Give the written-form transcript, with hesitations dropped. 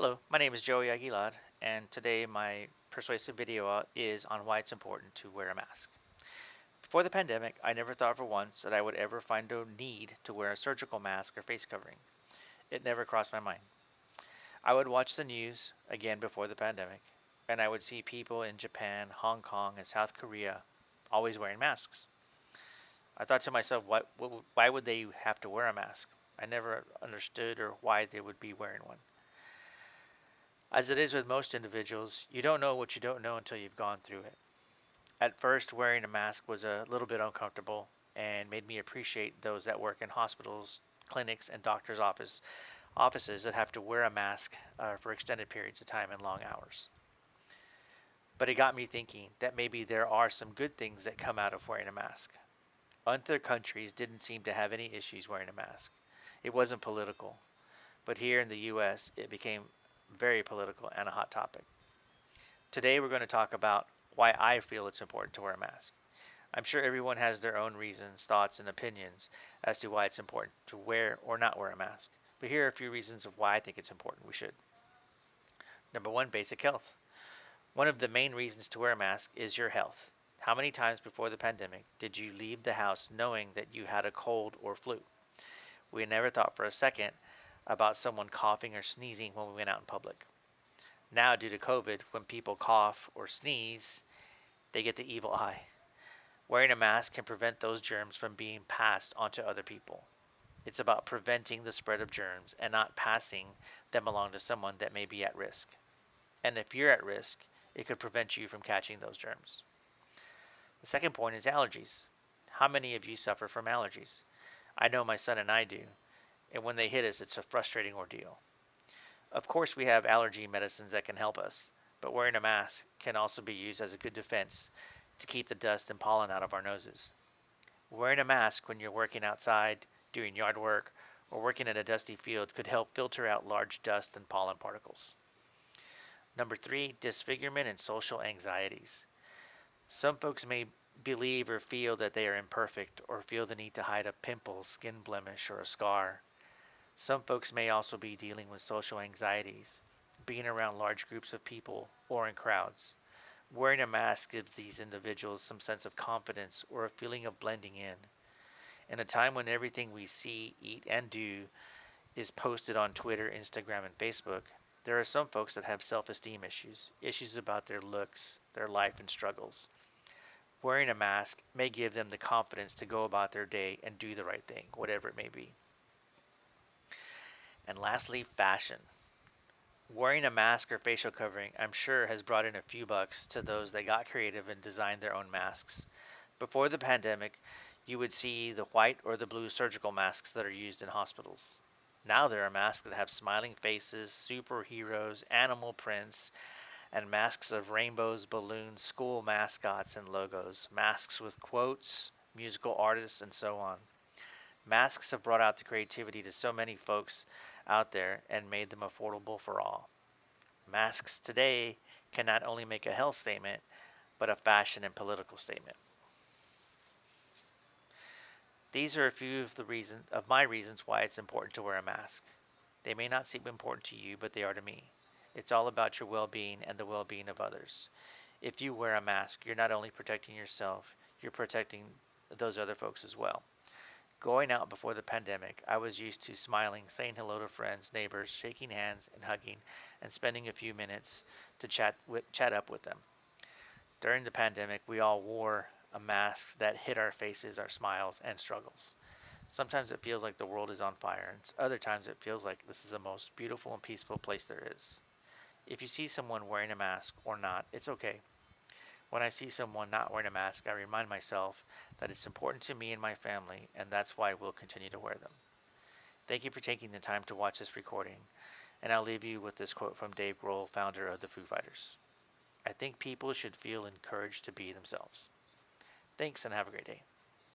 Hello, my name is Joey Aguilar, and today my persuasive video is on why it's important to wear a mask. Before the pandemic, I never thought for once that I would ever find a need to wear a surgical mask or face covering. It never crossed my mind. I would watch the news, again before the pandemic, and I would see people in Japan, Hong Kong, and South Korea always wearing masks. I thought to myself, why would they have to wear a mask? I never understood or why they would be wearing one. As it is with most individuals, you don't know what you don't know until you've gone through it. At first, wearing a mask was a little bit uncomfortable and made me appreciate those that work in hospitals, clinics, and doctors' offices that have to wear a mask for extended periods of time and long hours. But it got me thinking that maybe there are some good things that come out of wearing a mask. Other countries didn't seem to have any issues wearing a mask. It wasn't political. But here in the US, it became very political and a hot topic. Today we're going to talk about why I feel it's important to wear a mask. I'm sure everyone has their own reasons, thoughts, and opinions as to why it's important to wear or not wear a mask. But here are a few reasons of why I think it's important we should. Number one, basic health. One of the main reasons to wear a mask is your health. How many times before the pandemic did you leave the house knowing that you had a cold or flu? We never thought for a second about someone coughing or sneezing when we went out in public. Now, due to COVID, when people cough or sneeze, they get the evil eye. Wearing a mask can prevent those germs from being passed onto other people. It's about preventing the spread of germs and not passing them along to someone that may be at risk. And if you're at risk, it could prevent you from catching those germs. The second point is allergies. How many of you suffer from allergies? I know my son and I do, and when they hit us, it's a frustrating ordeal. Of course, we have allergy medicines that can help us, but wearing a mask can also be used as a good defense to keep the dust and pollen out of our noses. Wearing a mask when you're working outside, doing yard work, or working in a dusty field could help filter out large dust and pollen particles. Number three, disfigurement and social anxieties. Some folks may believe or feel that they are imperfect or feel the need to hide a pimple, skin blemish, or a scar. Some folks may also be dealing with social anxieties, being around large groups of people or in crowds. Wearing a mask gives these individuals some sense of confidence or a feeling of blending in. In a time when everything we see, eat, and do is posted on Twitter, Instagram, and Facebook, there are some folks that have self-esteem issues, issues about their looks, their life, and struggles. Wearing a mask may give them the confidence to go about their day and do the right thing, whatever it may be. And lastly, fashion. Wearing a mask or facial covering, I'm sure, has brought in a few bucks to those that got creative and designed their own masks. Before the pandemic, you would see the white or the blue surgical masks that are used in hospitals. Now there are masks that have smiling faces, superheroes, animal prints, and masks of rainbows, balloons, school mascots, and logos, masks with quotes, musical artists, and so on. Masks have brought out the creativity to so many folks out there and made them affordable for all. Masks today can not only make a health statement, but a fashion and political statement. These are a few of my reasons why it's important to wear a mask. They may not seem important to you, but they are to me. It's all about your well-being and the well-being of others. If you wear a mask, you're not only protecting yourself, you're protecting those other folks as well. Going out before the pandemic, I was used to smiling, saying hello to friends, neighbors, shaking hands and hugging, and spending a few minutes to chat up with them. During the pandemic, we all wore a mask that hid our faces, our smiles, and struggles. Sometimes it feels like the world is on fire, and other times it feels like this is the most beautiful and peaceful place there is. If you see someone wearing a mask or not, it's okay. When I see someone not wearing a mask, I remind myself that it's important to me and my family, and that's why we'll continue to wear them. Thank you for taking the time to watch this recording, and I'll leave you with this quote from Dave Grohl, founder of the Foo Fighters. I think people should feel encouraged to be themselves. Thanks and have a great day.